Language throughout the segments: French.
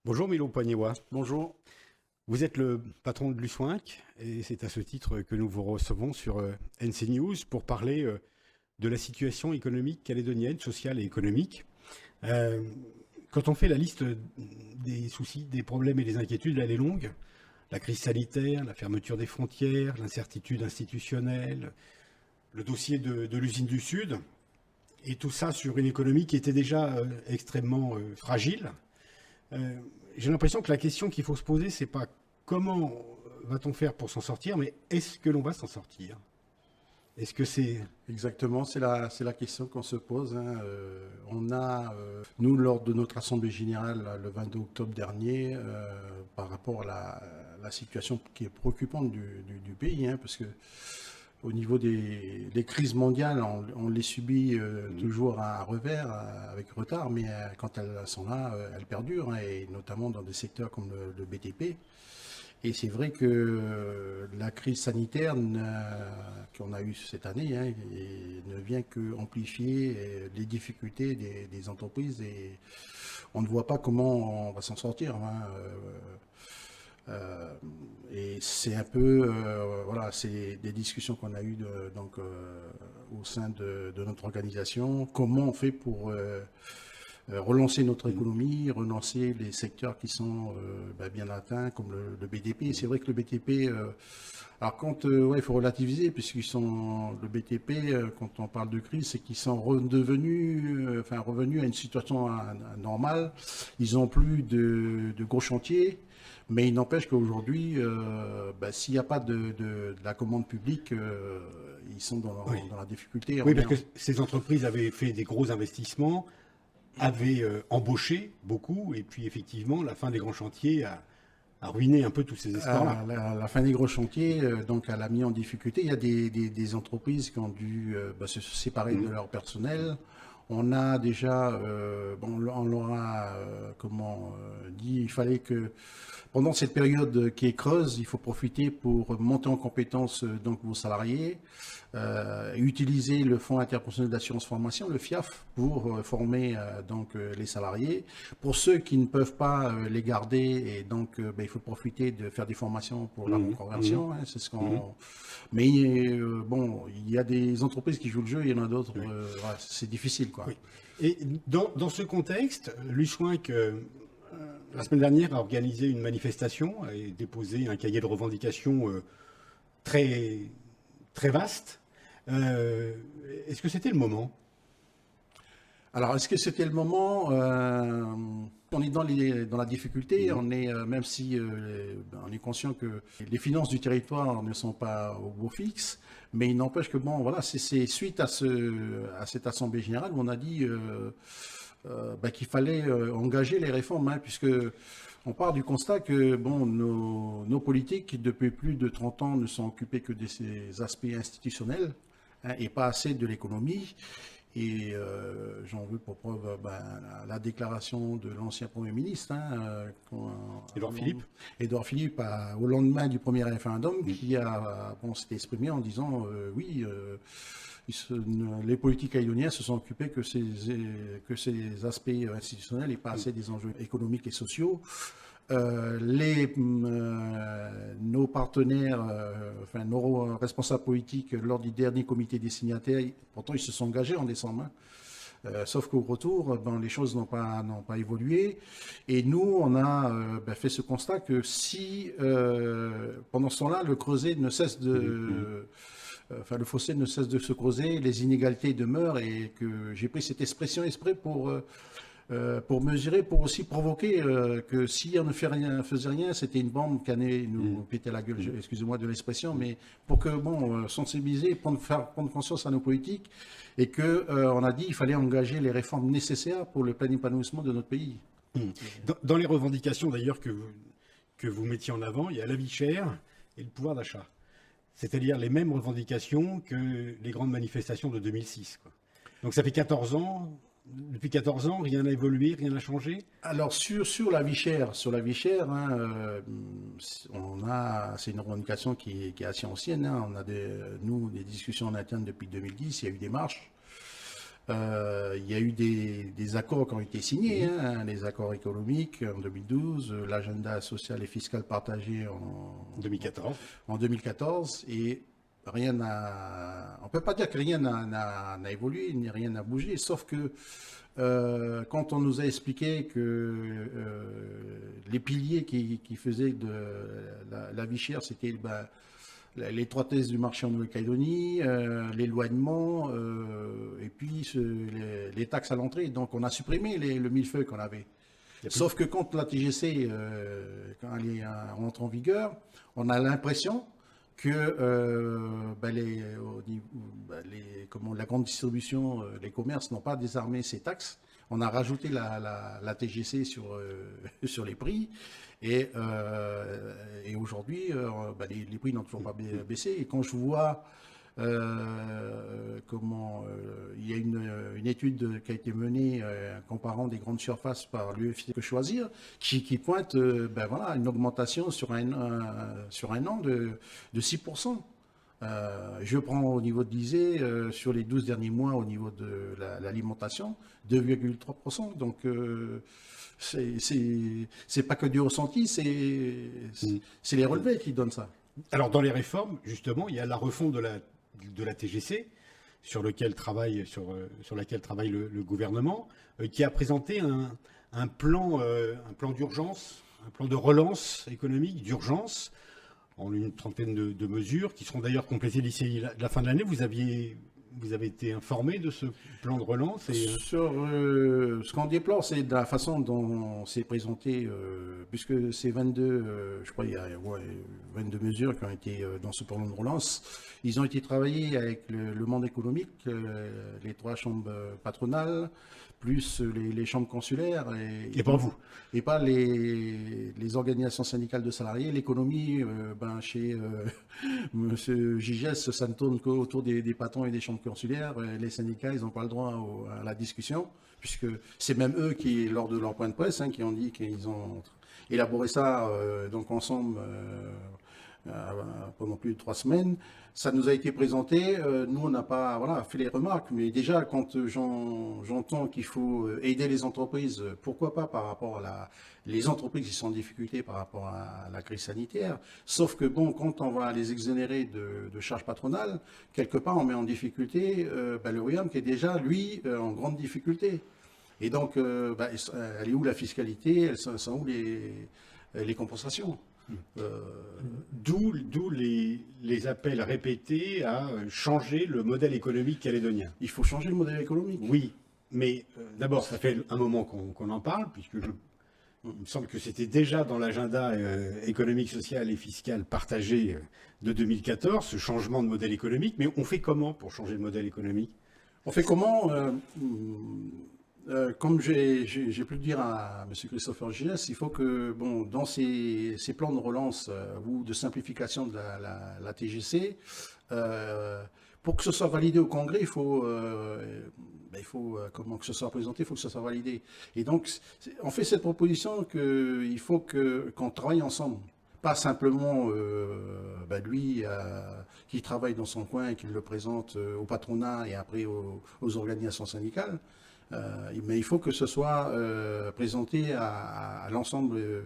Bonjour Milo Poignéois. Bonjour. Vous êtes le patron de l'USWINC et c'est à ce titre que nous vous recevons sur NC News pour parler de la situation économique calédonienne, sociale et économique. Euh, Quand on fait la liste des soucis, des problèmes et des inquiétudes, elle est longue. La crise sanitaire, la fermeture des frontières, l'incertitude institutionnelle, le dossier de l'usine du Sud, et tout ça sur une économie qui était déjà extrêmement fragile. Euh, j'ai l'impression que la question qu'il faut se poser, c'est pas comment va-t-on faire pour s'en sortir, mais est-ce que l'on va s'en sortir? Est-ce que c'est... Exactement, c'est la question qu'on se pose, hein. Nous, lors de notre Assemblée générale le 22 octobre dernier, par rapport à la situation qui est préoccupante du pays, hein, parce que au niveau des crises mondiales, on les subit toujours à revers, avec retard, mais quand elles sont là, elles perdurent, hein, et notamment dans des secteurs comme le BTP. Et c'est vrai que la crise sanitaire qu'on a eue cette année, hein, ne vient que amplifier les difficultés des entreprises, et on ne voit pas comment on va s'en sortir, hein. Euh, et c'est un peu, voilà, c'est des discussions qu'on a eues au sein de notre organisation. Comment on fait pour relancer notre économie, relancer les secteurs qui sont bien atteints, comme le BTP. Et c'est vrai que le BTP, alors quand, ouais, il faut relativiser, puisqu'ils sont, le BTP, quand on parle de crise, c'est qu'ils sont revenus à une situation normale. Ils ont plus de gros chantiers. Mais il n'empêche qu'aujourd'hui, s'il n'y a pas de la commande publique, ils sont Oui. dans la difficulté. Oui, On est parce que ces entreprises avaient fait des gros investissements, avaient embauché beaucoup, et puis effectivement, la fin des grands chantiers a ruiné un peu tous ces espoirs-là. à la fin des gros chantiers, donc elle a mis en difficulté. Il y a des entreprises qui ont dû se séparer de Mhm. leur personnel. On a déjà, on leur a dit, il fallait que pendant cette période qui est creuse, il faut profiter pour monter en compétence donc vos salariés, utiliser le Fonds interprofessionnel d'assurance formation, le FIAF, pour former les salariés. Pour ceux qui ne peuvent pas les garder, et donc il faut profiter de faire des formations pour la Mhm. Mhm. reconversion, hein, c'est ce Mhm. qu'on. Mais bon, il y a des entreprises qui jouent le jeu, il y en a d'autres, Oui. ouais, c'est difficile, quoi. Oui. Et dans ce contexte, l'USWINC, la semaine dernière, a organisé une manifestation et déposé un cahier de revendications très, très vaste. Euh, Est-ce que c'était le moment? Alors, est-ce que c'était le moment? On est dans la difficulté, Mhm. même si on est conscient que les finances du territoire ne sont pas au beau fixe, mais il n'empêche que bon, voilà, c'est suite à cette assemblée générale où on a dit qu'il fallait engager les réformes, hein, puisque on part du constat que bon, nos politiques depuis plus de 30 ans ne sont occupés que de ces aspects institutionnels, hein, et pas assez de l'économie. Et j'en veux pour preuve la déclaration de l'ancien Premier ministre, hein, Édouard Philippe? Édouard Philippe, au lendemain du premier référendum, Mhm. qui s'était exprimé en disant oui, les politiques calédoniens se sont occupés que ces aspects institutionnels et pas assez des enjeux économiques et sociaux. Nos partenaires, enfin nos responsables politiques, lors du dernier comité des signataires, pourtant ils se sont engagés en décembre, hein. Sauf qu'au retour, les choses n'ont pas évolué. Et nous, on a fait ce constat que si, pendant ce temps-là, le creuset ne cesse Mhm. Mhm. le fossé ne cesse de se creuser, les inégalités demeurent, et que j'ai pris cette expression exprès pour mesurer, pour aussi provoquer que si on ne faisait rien, c'était une bombe qui allait nous Mhm. péter la gueule, Mhm. excusez-moi de l'expression, mais pour que, bon, sensibiliser, faire prendre conscience à nos politiques, et que on a dit il fallait engager les réformes nécessaires pour le plein épanouissement de notre pays. Mhm. Dans les revendications d'ailleurs que vous mettiez en avant, il y a la vie chère et le pouvoir d'achat. C'est-à-dire les mêmes revendications que les grandes manifestations de 2006, quoi. Donc ça fait 14 ans. Depuis 14 ans, rien n'a évolué, rien n'a changé. Alors sur la vie chère, hein, c'est une revendication qui est assez ancienne, hein. On a nous des discussions en interne depuis 2010. Il y a eu des marches. Il y a eu des accords qui ont été signés, hein, les accords économiques en 2012, l'agenda social et fiscal partagé en 2014. En 2014, et rien n'a. On ne peut pas dire que rien n'a évolué, ni rien n'a bougé, sauf que quand on nous a expliqué que les piliers qui faisaient de la vie chère, c'était l'étroitesse du marché en Nouvelle-Calédonie, l'éloignement, et puis les taxes à l'entrée. Donc on a supprimé le millefeuille qu'on avait. Sauf que quand la TGC, quand elle rentre en vigueur, on a l'impression que la grande distribution, les commerces n'ont pas désarmé ces taxes. On a rajouté la TGC sur les prix et aujourd'hui, les prix n'ont toujours pas baissé. Et quand je vois il y a une étude qui a été menée comparant des grandes surfaces par l'UFC Que Choisir qui pointe une augmentation sur un an de 6%. Je prends au niveau de l'ISEE, sur les 12 derniers mois au niveau de l'alimentation, 2,3%. Donc c'est pas que du ressenti, c'est les relevés qui donnent ça. Alors dans les réformes, justement, il y a la refonte de la TGC, sur laquelle travaille le gouvernement, qui a présenté un plan d'urgence, un plan de relance économique d'urgence, en une trentaine de mesures, qui seront d'ailleurs complétées d'ici la fin de l'année. Vous avez été informé de ce plan de relance Sur ce qu'on déplore, c'est de la façon dont c'est présenté, puisque ces 22, je crois il y a 22 mesures qui ont été dans ce plan de relance. Ils ont été travaillés avec le monde économique, les 3 chambres patronales, plus les chambres consulaires. Et pas vous. Et pas les organisations syndicales de salariés. L'économie, chez M. Gigès, ça ne tourne qu'autour des patrons et des chambres consulaires. Les syndicats, ils n'ont pas le droit à la discussion, puisque c'est même eux qui, lors de leur point de presse, qui ont dit qu'ils ont élaboré ça donc ensemble pendant plus de 3 semaines. Ça nous a été présenté, nous on n'a pas fait les remarques, mais déjà quand j'entends qu'il faut aider les entreprises, pourquoi pas par rapport à les entreprises qui sont en difficulté par rapport à la crise sanitaire, sauf que quand on va les exonérer de charges patronales, quelque part on met en difficulté le RIAM qui est déjà lui en grande difficulté. Et donc elle est où la fiscalité, elles sont où les compensations? D'où les appels répétés à changer le modèle économique calédonien. Il faut changer le modèle économique. Oui, mais d'abord, ça fait un moment qu'on en parle, puisque il me semble que c'était déjà dans l'agenda économique, social et fiscal partagé de 2014, ce changement de modèle économique. Mais on fait comment pour changer le modèle économique? On fait comment comme j'ai pu le dire à M. Christopher Gilles, il faut que, dans ces plans de relance ou de simplification de la TGC, pour que ce soit validé au Congrès, il faut que ce soit présenté, il faut que ce soit validé. Et donc, on fait cette proposition qu'il faut qu'on travaille ensemble. Pas simplement lui qui travaille dans son coin et qui le présente au patronat et après aux organisations syndicales. Mais il faut que ce soit présenté à l'ensemble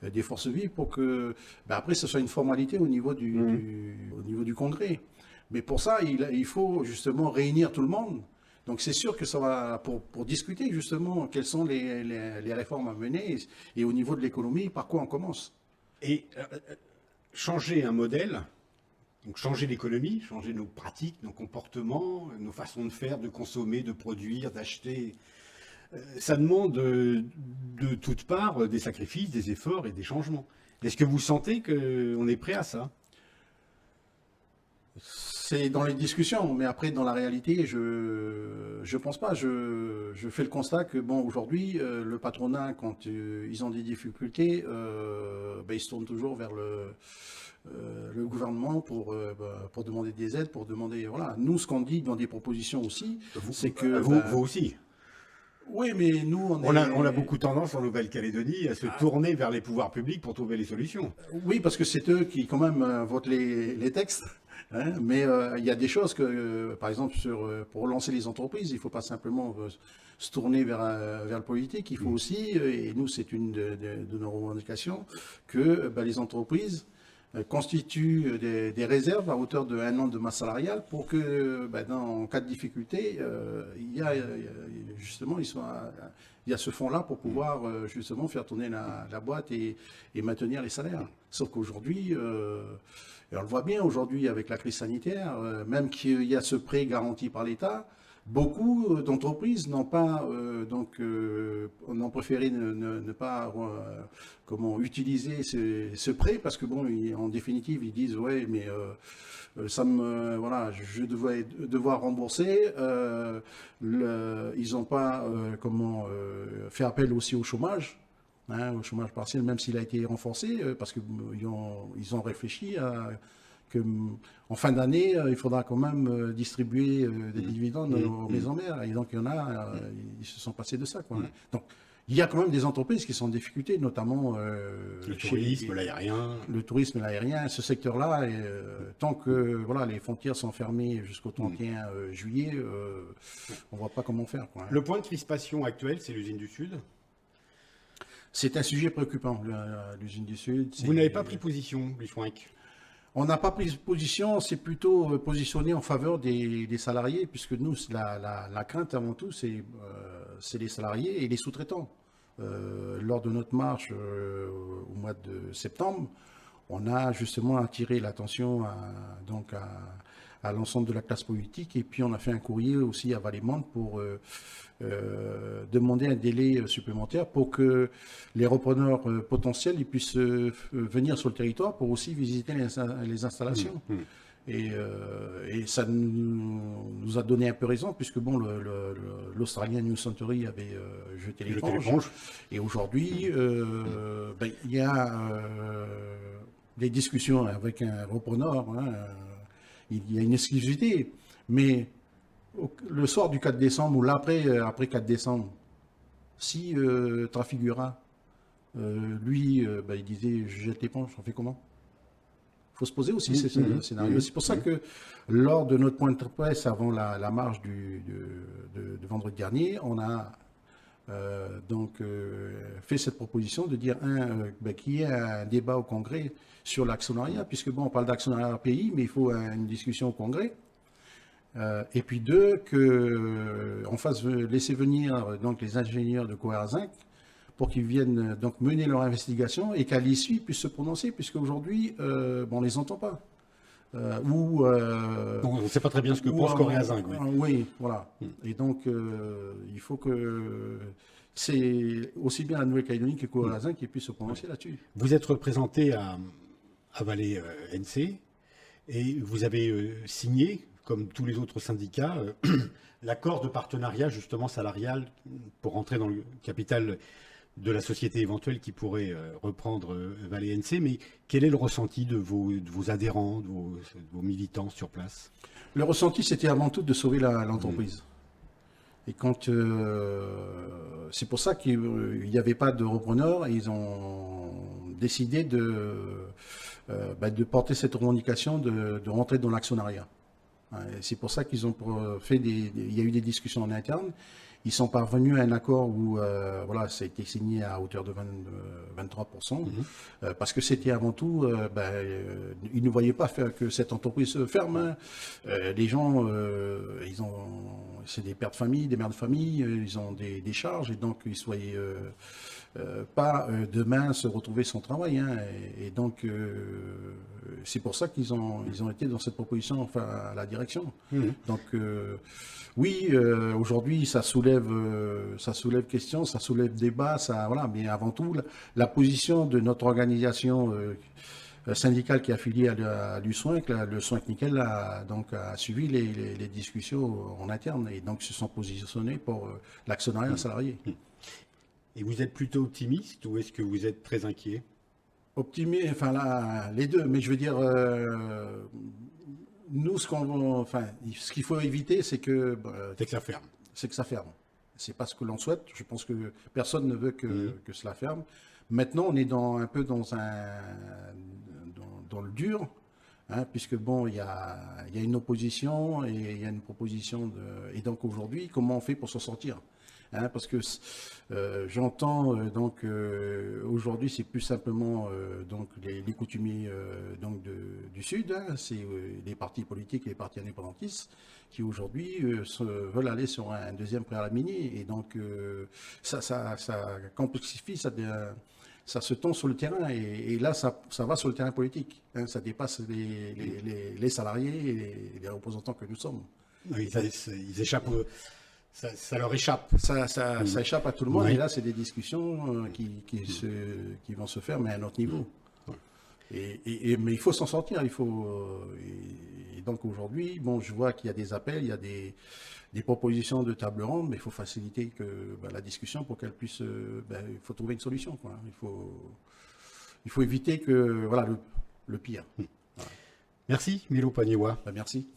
des forces vives pour que, après, ce soit une formalité au niveau du Congrès. Mais pour ça, il faut justement réunir tout le monde. Donc c'est sûr que ça va, pour discuter justement quelles sont les réformes à mener et au niveau de l'économie, par quoi on commence. Et changer un modèle, donc changer l'économie, changer nos pratiques, nos comportements, nos façons de faire, de consommer, de produire, d'acheter, ça demande de toutes parts des sacrifices, des efforts et des changements. Est-ce que vous sentez qu'on est prêt à ça? C'est dans les discussions, mais après dans la réalité, je pense pas. Je fais le constat que aujourd'hui, le patronat, quand ils ont des difficultés, ils se tournent toujours vers le gouvernement pour demander des aides, pour demander Nous, ce qu'on dit dans des propositions aussi, c'est que vous aussi. Oui, mais nous, on a beaucoup tendance en Nouvelle-Calédonie à se tourner vers les pouvoirs publics pour trouver les solutions. Oui, parce que c'est eux qui, quand même, votent les textes. Hein, mais il y a des choses que, par exemple, pour lancer les entreprises, il ne faut pas simplement se tourner vers le politique. Il faut aussi, et nous, c'est une de nos revendications, que les entreprises constituent des réserves à hauteur de 1 an de masse salariale pour que, en cas de difficulté, justement, il y a ce fonds-là pour pouvoir justement faire tourner la boîte et maintenir les salaires. Sauf qu'aujourd'hui, et on le voit bien aujourd'hui avec la crise sanitaire, même qu'il y a ce prêt garanti par l'État, beaucoup d'entreprises n'ont pas ont préféré ne pas utiliser ce prêt parce que bon, en définitive, ils disent ouais, mais voilà, je devais devoir rembourser. Ils n'ont pas fait appel aussi au chômage. Hein, au chômage partiel, même s'il a été renforcé, parce qu'ils ont réfléchi à en fin d'année, il faudra quand même distribuer des dividendes aux maisons mères. Et donc, il y en a, ils se sont passés de ça. Quoi. Donc, il y a quand même des entreprises qui sont en difficulté, notamment le tourisme, l'aérien. Le tourisme, l'aérien, ce secteur-là, tant que voilà, les frontières sont fermées jusqu'au 31 juillet, on ne voit pas comment faire. Quoi, hein. Le point de crispation actuel, c'est l'usine du Sud. C'est un sujet préoccupant, l'usine du Sud. Vous n'avez pas pris position, Luchouinck? On n'a pas pris position, c'est plutôt positionné en faveur des salariés, puisque nous, la crainte avant tout, c'est les salariés et les sous-traitants. Lors de notre marche au mois de septembre, on a justement attiré l'attention à l'ensemble de la classe politique, et puis on a fait un courrier aussi à Valémande pour demander un délai supplémentaire pour que les repreneurs potentiels ils puissent venir sur le territoire pour aussi visiter les installations. Et ça nous a donné un peu raison, puisque bon, l'Australien New Century avait jeté l'éponge. Et aujourd'hui, il y a des discussions avec un repreneur. Hein, il y a une exclusivité, mais le soir du 4 décembre ou après 4 décembre, si Trafigura, lui, il disait je jette l'éponge, on fait comment? Il faut se poser aussi ces scénarios. C'est pour ça que lors de notre point de presse avant la marche de vendredi dernier, on a fait cette proposition de dire qu'il y ait un débat au Congrès sur l'actionnariat, puisque bon, on parle d'actionnariat pays, mais il faut une discussion au Congrès. Et puis deux, qu'on fasse laisser venir donc les ingénieurs de Coerzinc pour qu'ils viennent donc mener leur investigation et qu'à l'issue ils puissent se prononcer, puisque aujourd'hui on les entend pas. On ne sait pas très bien ce que pense Coerzinc. Oui, voilà. Et donc il faut que c'est aussi bien la Nouvelle-Calédonie que Coerzinc qui puisse se prononcer là-dessus. Vous êtes représenté à Valais NC et vous avez signé, comme tous les autres syndicats, l'accord de partenariat justement salarial pour rentrer dans le capital de la société éventuelle qui pourrait reprendre Valais NC. Mais quel est le ressenti de vos adhérents, de vos militants sur place? Le ressenti, c'était avant tout de sauver l'entreprise. Et quand c'est pour ça qu'il n'y avait pas de repreneur, ils ont décidé de porter cette revendication de rentrer dans l'actionnariat. C'est pour ça qu'ils ont fait il y a eu des discussions en interne. Ils sont parvenus à un accord où ça a été signé à hauteur de 23%, parce que c'était avant tout, ils ne voyaient pas que cette entreprise se ferme. Hein. Les gens, c'est des pères de famille, des mères de famille, ils ont des charges, et donc ils ne soyaient pas demain se retrouver sans travail. Hein. Et donc, c'est pour ça qu'ils ont été dans cette proposition à la direction. Donc, oui, aujourd'hui, ça soulève questions, ça soulève débat, mais avant tout, la position de notre organisation syndicale qui est affiliée à l'USOINC, le SOINC Nickel, a suivi les discussions en interne et donc se sont positionnés pour l'actionnariat salarié. Et vous êtes plutôt optimiste ou est-ce que vous êtes très inquiet? Optimiste, les deux, mais je veux dire, nous, ce qu'il faut éviter, c'est que ça ferme. C'est que ça ferme. C'est pas ce que l'on souhaite. Je pense que personne ne veut que cela ferme. Maintenant, on est un peu dans le dur, hein, puisque bon, il y a une opposition et il y a une proposition et donc aujourd'hui, comment on fait pour s'en sortir? Hein, parce que j'entends donc aujourd'hui c'est plus simplement donc les coutumiers donc du Sud, hein, c'est les partis politiques et les partis indépendantistes qui aujourd'hui veulent aller sur un deuxième préalable mini et donc ça complexifie, ça se tend sur le terrain et là ça va sur le terrain politique, hein, ça dépasse les salariés et les représentants que nous sommes. Oui, ils échappent. Ça leur échappe. Ça échappe à tout le monde. Oui. Et là, c'est des discussions qui vont se faire, mais à un autre niveau. Mais il faut s'en sortir. Et donc aujourd'hui, bon, je vois qu'il y a des appels, il y a des propositions de table ronde, mais il faut faciliter la discussion pour qu'elle puisse. Il faut trouver une solution, quoi. Il faut éviter que voilà le pire. Merci, Milo Pagnewa. Merci.